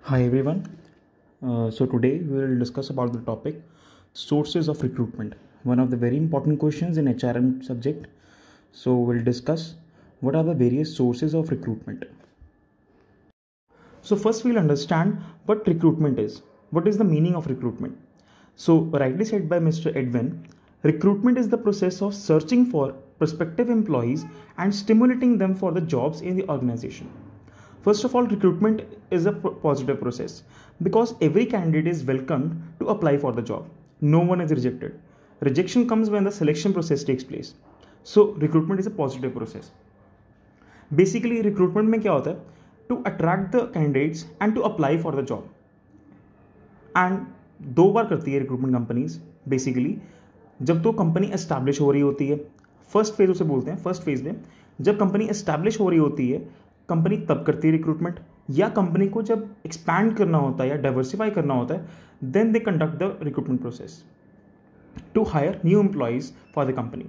Hi everyone. So today we will discuss about the topic sources of recruitment. One of the very important questions in HRM subject. So we'll discuss what are the various sources of recruitment. So first we'll understand what recruitment is. What is the meaning of recruitment? So rightly said by Mr. Edwin, recruitment is the process of searching for prospective employees and stimulating them for the jobs in the organization. First of all, recruitment is a positive process because every candidate is welcomed to apply for the job. No one is rejected. Rejection comes when the selection process takes place. So recruitment is a positive process. Basically, recruitment में क्या होता है? To attract the candidates and to apply for the job. And दो बार करती है recruitment companies. Basically जब तो company establish हो रही होती है, फर्स्ट फेज उसे बोलते हैं. फर्स्ट फेज में जब कंपनी एस्टैब्लिश हो रही होती है, कंपनी तब करती है रिक्रूटमेंट. या कंपनी को जब एक्सपैंड करना होता है या डाइवर्सिफाई करना होता है, then they conduct the recruitment process to hire new employees for the company.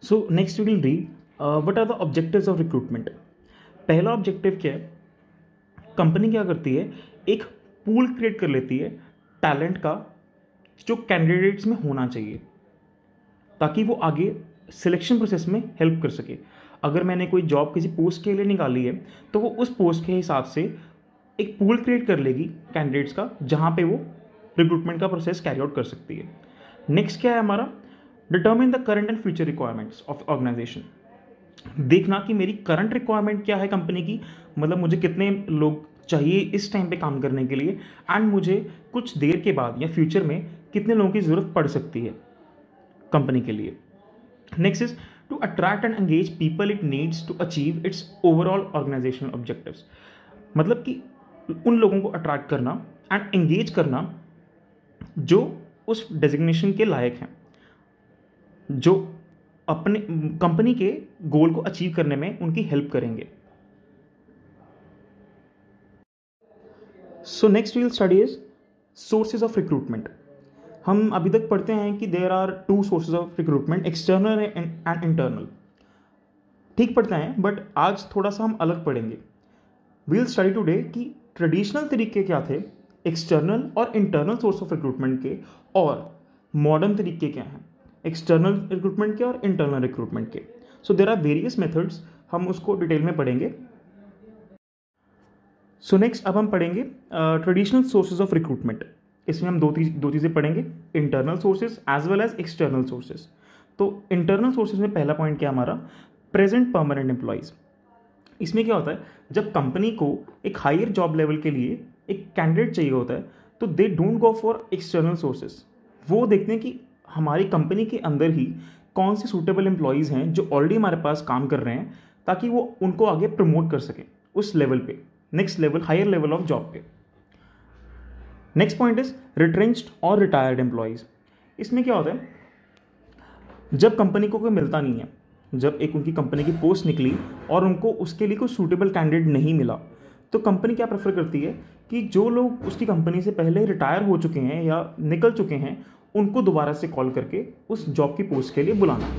So next we will read what are the objectives of recruitment. पहला ऑब्जेक्टिव क्या है? कंपनी क्या करती है, एक पूल क्रिएट कर लेती है टैलेंट का जो कैंडिडेट्स में होना चाहिए, ताकि वो आगे सिलेक्शन प्रोसेस में हेल्प कर सके. अगर मैंने कोई जॉब किसी पोस्ट के लिए निकाली है, तो वो उस पोस्ट के हिसाब से एक पूल क्रिएट कर लेगी कैंडिडेट्स का, जहाँ पे वो रिक्रूटमेंट का प्रोसेस कैरी आउट कर सकती है. नेक्स्ट क्या है हमारा? Determine the current and future requirements of organization. देखना कि मेरी करंट रिक्वायरमेंट क्या है कंपनी की, मतलब मुझे कितने लोग चाहिए इस टाइम पे काम करने के लिए, एंड मुझे कुछ देर के बाद या फ्यूचर में कितने लोगों की ज़रूरत पड़ सकती है कंपनी के लिए. Next is to attract and engage people it needs to achieve its overall organizational objectives. मतलब कि उन लोगों को अट्रैक्ट करना एंड एंगेज करना जो उस डेजिग्नेशन के लायक हैं, जो अपने कंपनी के गोल को अचीव करने में उनकी हेल्प करेंगे. So next we will study is sources of recruitment. हम अभी तक पढ़ते हैं कि there are two sources of recruitment, external and internal. ठीक पढ़ते हैं, बट आज थोड़ा सा हम अलग पढ़ेंगे. वी विल स्टडी टुडे कि ट्रेडिशनल तरीके क्या थे एक्सटर्नल और इंटरनल सोर्स ऑफ रिक्रूटमेंट के, और मॉडर्न तरीके क्या हैं एक्सटर्नल रिक्रूटमेंट के और इंटरनल रिक्रूटमेंट के. So there are various methods, हम उसको डिटेल में पढ़ेंगे. सो नेक्स्ट अब हम पढ़ेंगे ट्रेडिशनल सोर्सेज ऑफ रिक्रूटमेंट. इसमें हम दो चीज़ें पढ़ेंगे, internal sources as well as external sources. तो इंटरनल सोर्सेज में पहला पॉइंट क्या हमारा? Present permanent employees. इसमें क्या होता है, जब कंपनी को एक हायर जॉब लेवल के लिए एक कैंडिडेट चाहिए होता है, तो they don't go for external sources. वो देखते हैं कि हमारी कंपनी के अंदर ही कौन से सूटेबल एम्प्लॉयज़ हैं जो ऑलरेडी हमारे पास काम कर रहे हैं, ताकि वो उनको आगे प्रमोट कर सकें उस लेवल पे, next level, higher level of job पे. नेक्स्ट पॉइंट इज रिट्रेंच्ड और रिटायर्ड एम्प्लॉयज़. इसमें क्या होता है, जब कंपनी को कोई मिलता नहीं है, जब एक उनकी कंपनी की पोस्ट निकली और उनको उसके लिए कोई सूटेबल कैंडिडेट नहीं मिला, तो कंपनी क्या प्रेफर करती है कि जो लोग उसकी कंपनी से पहले रिटायर हो चुके हैं या निकल चुके हैं, उनको दोबारा से कॉल करके उस जॉब की पोस्ट के लिए बुलाना.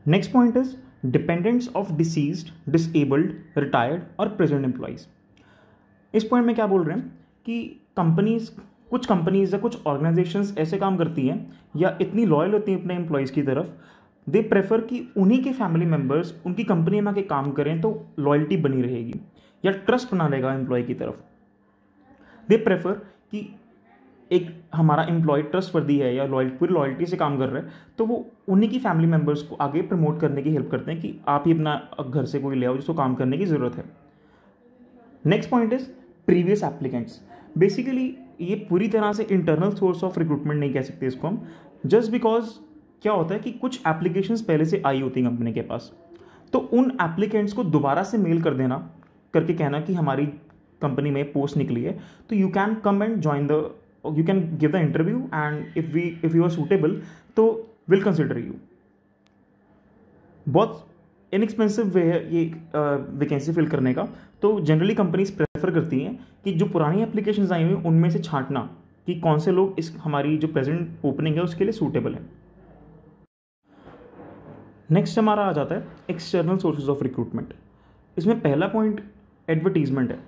Next point is dependents of deceased, disabled, retired और प्रेजेंट एम्प्लॉयज़. इस पॉइंट में क्या बोल रहे हैं कि कुछ कंपनीज या कुछ ऑर्गेनाइजेशंस ऐसे काम करती हैं या इतनी लॉयल होती हैं अपने एम्प्लॉयज़ की तरफ, दे प्रेफर कि उन्हीं के फैमिली मेम्बर्स उनकी कंपनी में आके काम करें, तो लॉयल्टी बनी रहेगी या ट्रस्ट बना रहेगा एम्प्लॉय की तरफ. दे प्रेफर कि एक हमारा एम्प्लॉय ट्रस्टवर्दी है या पूरी लॉयल्टी से काम कर रहा है, तो वो उन्हीं की फैमिली मेम्बर्स को आगे प्रमोट करने की हेल्प करते हैं कि आप ही अपना घर से कोई ले आओ जिसको काम करने की ज़रूरत है. Next point is previous applicants. Basically ये पूरी तरह से इंटरनल सोर्स ऑफ रिक्रूटमेंट नहीं कह सकते इसको हम, जस्ट बिकॉज क्या होता है कि कुछ एप्लीकेशंस पहले से आई होती हैं कंपनी के पास, तो उन एप्लीकेंट्स को दोबारा से मेल कर देना, करके कहना कि हमारी कंपनी में पोस्ट निकली है, तो you can come and join you can give the interview, and if you are suitable, तो will consider you. बहुत इनएक्सपेंसिव वे है ये वैकेंसी फिल करने का. तो जनरली कंपनीज प्रेफर करती हैं कि जो पुरानी एप्लीकेशंस आई हुई हैं उनमें से छांटना कि कौन से लोग इस हमारी जो प्रेजेंट ओपनिंग है उसके लिए सूटेबल है. नेक्स्ट हमारा आ जाता है एक्सटर्नल सोर्सेज ऑफ रिक्रूटमेंट. इसमें पहला पॉइंट एडवर्टीजमेंट है।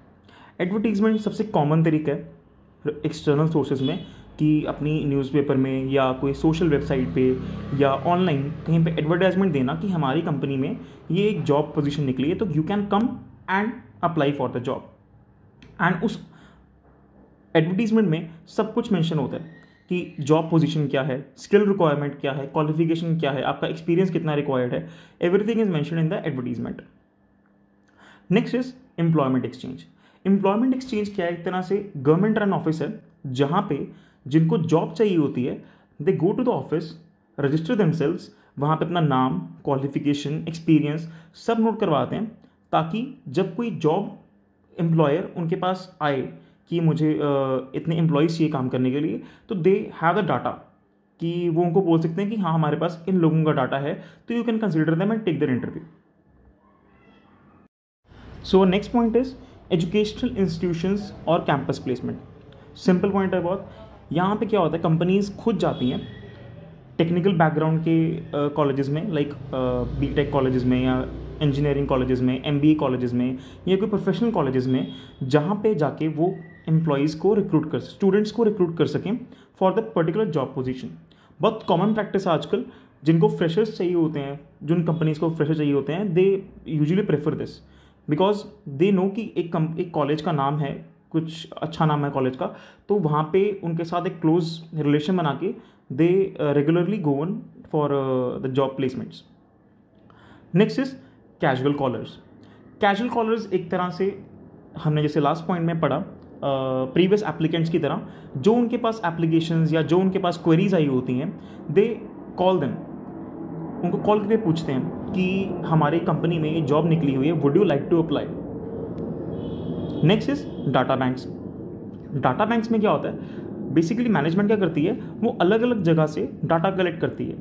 एडवर्टीजमेंट सबसे कॉमन तरीका है एक्सटर्नल सोर्सेज में कि अपनी न्यूज़पेपर में या कोई सोशल वेबसाइट पे या ऑनलाइन कहीं पे एडवर्टाइजमेंट देना कि हमारी कंपनी में ये एक जॉब पोजीशन निकली है, तो you can come and apply for the job. And उस एडवर्टीजमेंट में सब कुछ मेंशन होता है कि जॉब पोजीशन क्या है, स्किल रिक्वायरमेंट क्या है, क्वालिफिकेशन क्या है, आपका एक्सपीरियंस कितना रिक्वायर्ड है, everything is mention in the advertisement. Next is employment exchange. Employment exchange क्या है? एक तरह से गवर्नमेंट रन ऑफिस है जहाँ पे जिनको जॉब चाहिए होती है they go to the office, register themselves, वहाँ पे अपना नाम, क्वालिफिकेशन, एक्सपीरियंस सब नोट करवाते हैं, ताकि जब कोई जॉब एम्प्लॉयर उनके पास आए कि मुझे इतने एम्प्लॉयज़ चाहिए काम करने के लिए, तो दे हैव द डाटा कि वो उनको बोल सकते हैं कि हाँ हमारे पास इन लोगों का डाटा है, तो you can consider them and take their interview. So next point is educational institutions और कैंपस प्लेसमेंट। सिंपल पॉइंट है बहुत। यहाँ पे क्या होता है, कंपनीज खुद जाती हैं टेक्निकल बैकग्राउंड के कॉलेजेस में, लाइक बीटेक कॉलेजेस में या इंजीनियरिंग कॉलेजेस में, एमबीए कॉलेजेस में या कोई प्रोफेशनल कॉलेजेस में, जहाँ पे जाके वो एम्प्लॉयज़ को रिक्रूट कर, स्टूडेंट्स को रिक्रूट कर सकें for the particular job position. बहुत कॉमन प्रैक्टिस है आजकल। जिनको फ्रेशर्स चाहिए होते हैं, जिन कंपनीज़ को फ्रेशर चाहिए होते हैं, they usually prefer this because they know कि एक कॉलेज का नाम है, कुछ अच्छा नाम है कॉलेज का, तो वहाँ पे उनके साथ एक क्लोज रिलेशन बना के they regularly go on for the job placements. Next is casual callers. Casual callers एक तरह से हमने जैसे लास्ट पॉइंट में पढ़ा प्रीवियस एप्लीकेंट्स की तरह, जो उनके पास एप्लीकेशंस या जो उनके पास क्वेरीज आई होती हैं, दे कॉल देम, उनको कॉल करके पूछते हैं कि हमारी कंपनी में ये जॉब निकली हुई है, would you like to apply. Next is data banks. Data banks में क्या होता है, बेसिकली मैनेजमेंट क्या करती है, वो अलग अलग जगह से डाटा कलेक्ट करती है,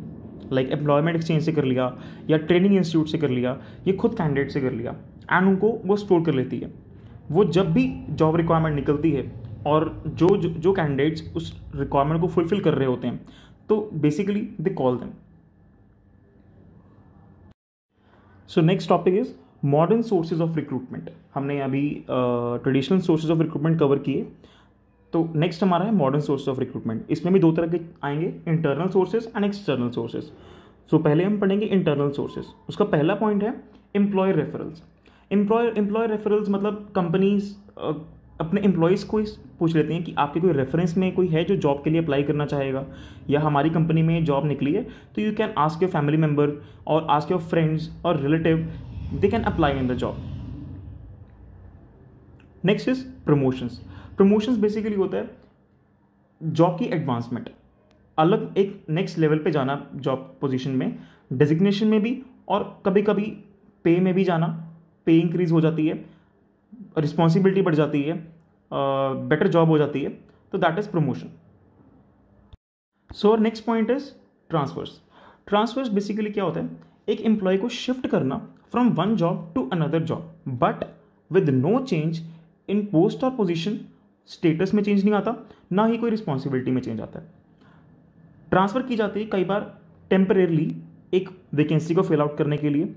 लाइक एम्प्लॉयमेंट एक्सचेंज से कर लिया या ट्रेनिंग इंस्टीट्यूट से कर लिया, ये खुद कैंडिडेट से कर लिया, एंड उनको वो स्टोर कर लेती है। वो जब भी जॉब रिक्वायरमेंट निकलती है और जो कैंडिडेट्स उस रिक्वायरमेंट को फुलफिल कर रहे होते हैं, तो basically they call them. So next topic is modern sources of recruitment. हमने अभी traditional sources of recruitment cover किए, तो नेक्स्ट हमारा है मॉडर्न सोर्सेज ऑफ रिक्रूटमेंट। इसमें भी दो तरह के आएंगे, internal sources and external sources. So पहले हम पढ़ेंगे इंटरनल सोर्सेज। उसका पहला पॉइंट है एम्प्लॉयर रेफरल्स। एम्प्लॉयर रेफरल्स मतलब कंपनीज अपने एम्प्लॉयज़ को पूछ लेते हैं कि आपके कोई रेफरेंस में कोई है जो जॉब के लिए अप्लाई करना चाहेगा, या हमारी कंपनी में जॉब निकली है, तो you can ask your family member और आस्क योर फ्रेंड्स और relative, they can apply in the job. Next is promotions. Promotions basically होता है जॉब की एडवांसमेंट, अलग एक नेक्स्ट लेवल पे जाना जॉब पोजीशन में, डेजिग्नेशन में भी, और कभी कभी पे में भी जाना, पे इंक्रीज हो जाती है, रिस्पॉन्सिबिलिटी बढ़ जाती है, बेटर जॉब हो जाती है, तो that is promotion. So next point is transfers. Transfers basically क्या होता है, एक एम्प्लॉय को शिफ्ट करना from one job to another job, but with no change in post और पोजीशन। स्टेटस में चेंज नहीं आता, ना ही कोई रिस्पॉन्सिबिलिटी में चेंज आता है। ट्रांसफ़र की जाती है कई बार टेम्परेरली एक वैकेंसी को फिल आउट करने के लिए,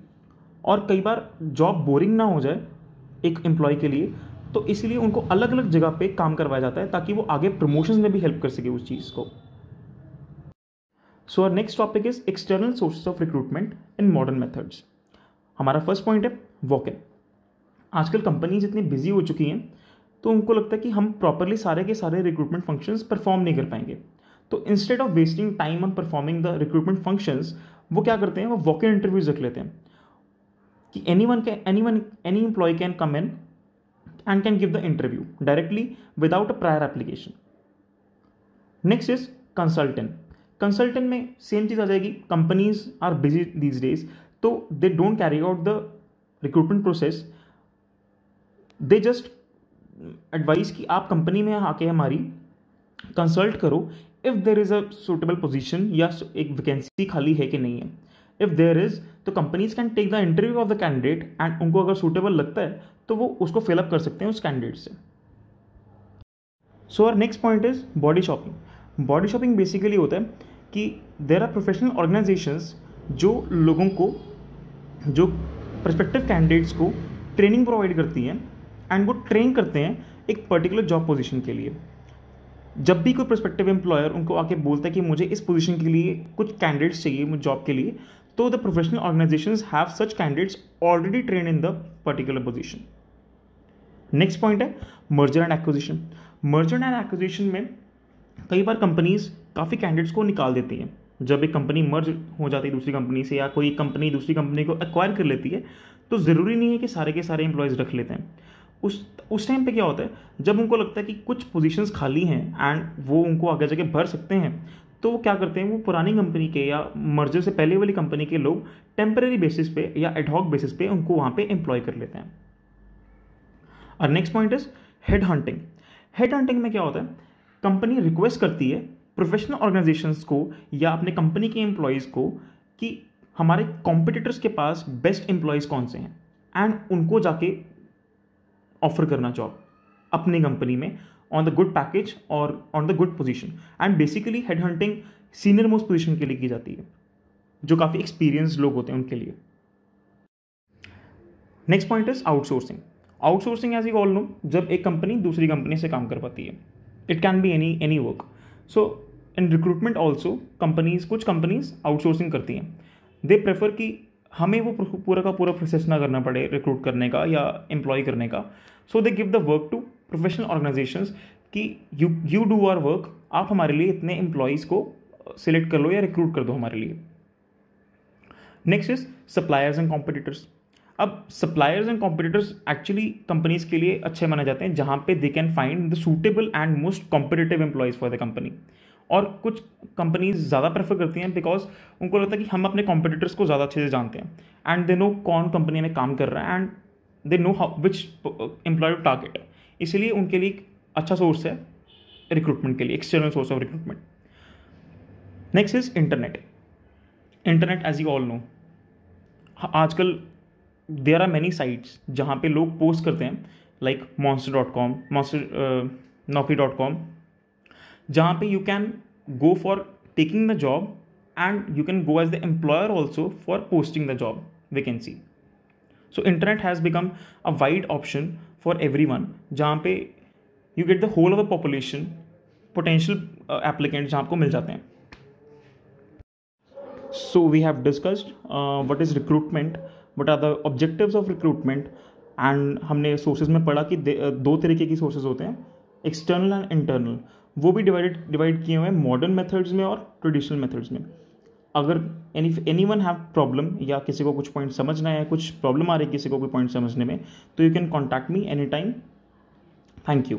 और कई बार जॉब बोरिंग ना हो जाए एक एम्प्लॉय के लिए, तो इसलिए उनको अलग अलग जगह पे काम करवाया जाता है ताकि वो आगे प्रमोशंस में भी हेल्प कर सके उस चीज़ को। So our next topic is external sources of recruitment in modern methods. हमारा फर्स्ट पॉइंट है वॉक इन। आजकल कंपनीज इतनी बिजी हो चुकी हैं, तो उनको लगता है कि हम प्रॉपरली सारे के सारे रिक्रूटमेंट फंक्शंस परफॉर्म नहीं कर पाएंगे, तो instead of wasting time on performing the recruitment functions, वो क्या करते हैं, वो वॉक इन इंटरव्यूज रख लेते हैं कि any employee can come in and can give the interview directly without a prior application. Next is consultant. Consultant में सेम चीज़ आ जाएगी, companies are busy these days, तो they don't carry out the recruitment process, they just advice कि आप company में आके हमारी कंसल्ट करो if there is a suitable position, या एक वैकेंसी खाली है कि नहीं है। इफ़ देयर इज, तो companies can take the interview of the candidate, and उनको अगर सूटेबल लगता है तो वो उसको फिलअप कर सकते हैं उस कैंडिडेट से। So our next point is body shopping. Body shopping basically होता है कि देर आर प्रोफेशनल ऑर्गेनाइजेशंस जो लोगों को, जो प्रस्पेक्टिव कैंडिडेट्स को ट्रेनिंग प्रोवाइड करती हैं एंड वो ट्रेन करते हैं एक पर्टिकुलर जॉब पोजीशन के लिए। जब भी कोई प्रोस्पेक्टिव एम्प्लॉयर उनको आके बोलता है कि मुझे इस पोजीशन के लिए कुछ कैंडिडेट्स चाहिए मुझे जॉब के लिए, तो the professional organisations have such candidates already train in the particular position. Next point है merger and acquisition. Merger and acquisition में कई बार कंपनीज काफ़ी कैंडिडेट्स को निकाल देती हैं। जब एक कंपनी मर्ज हो जाती है दूसरी कंपनी से या कोई कंपनी दूसरी कंपनी को एक्वायर कर लेती है, तो ज़रूरी नहीं है कि सारे के सारे एम्प्लॉयज़ रख लेते हैं। उस टाइम पे क्या होता है, जब उनको लगता है कि कुछ पोजीशंस खाली हैं एंड वो उनको आगे जाके भर सकते हैं, तो वो क्या करते हैं, वो पुरानी कंपनी के या मर्जर से पहले वाली कंपनी के लोग टेम्परेरी बेसिस पे या एडहॉक बेसिस पे उनको वहाँ पे एम्प्लॉय कर लेते हैं। और next point is head hunting. Head hunting में क्या होता है, कंपनी रिक्वेस्ट करती है प्रोफेशनल ऑर्गेनाइजेशंस को या अपने कंपनी के एम्प्लॉयज़ को कि हमारे कॉम्पिटिटर्स के पास बेस्ट एम्प्लॉयज़ कौन से हैं एंड उनको जाके ऑफर करना जॉब अपनी कंपनी में ऑन द गुड पैकेज और on the good position. And basically head hunting senior most position के लिए की जाती है, जो काफ़ी एक्सपीरियंस्ड लोग होते हैं उनके लिए। Next point is outsourcing. Outsourcing as you all know, जब एक कंपनी दूसरी कंपनी से काम कर पाती है, it can be any work. So in recruitment also कुछ कंपनीज आउटसोर्सिंग करती हैं। दे प्रेफर कि हमें वो पूरा का पूरा प्रोसेस ना करना पड़े रिक्रूट करने का या एम्प्लॉय करने का। So they give the work to professional organisations कि यू डू आवर वर्क, आप हमारे लिए इतने एम्प्लॉयज़ को सिलेक्ट कर लो या रिक्रूट कर दो हमारे लिए। Next is suppliers and competitors. अब suppliers and competitors actually companies के लिए अच्छे माने जाते हैं, जहाँ पे they can find the suitable and most competitive employees for the company. और कुछ कंपनीज ज़्यादा प्रेफर करती हैं बिकॉज उनको लगता है कि हम अपने कॉम्पिटिटर्स को ज़्यादा अच्छे से जानते हैं एंड दे नो कौन कंपनी में काम कर रहा है and they know how which employee to target. इसलिए उनके लिए एक अच्छा सोर्स है रिक्रूटमेंट के लिए, external source of recruitment. Next is internet. Internet as you all know, आजकल देयर आर मैनी साइट्स जहाँ पे लोग पोस्ट करते हैं लाइक monster.com, naukri.com, जहाँ पे you can go for taking the job and you can go as the employer also for posting the job vacancy. So internet has become a wide option for everyone, जहाँ पे you get the whole of the population potential applicant जहाँ आपको मिल जाते हैं। So we have discussed what is recruitment, what are the objectives of recruitment, and हमने sources में पढ़ा कि दो तरीके की सोर्सेज होते हैं, एक्सटर्नल एंड इंटरनल। वो भी डिवाइड किए हुए हैं मॉडर्न मेथड्स में और ट्रेडिशनल मेथड्स में। अगर एनी वन हैव प्रॉब्लम या किसी को कुछ पॉइंट समझना है, कुछ प्रॉब्लम आ रही है किसी को कोई पॉइंट समझने में, तो you can contact me any time. Thank you.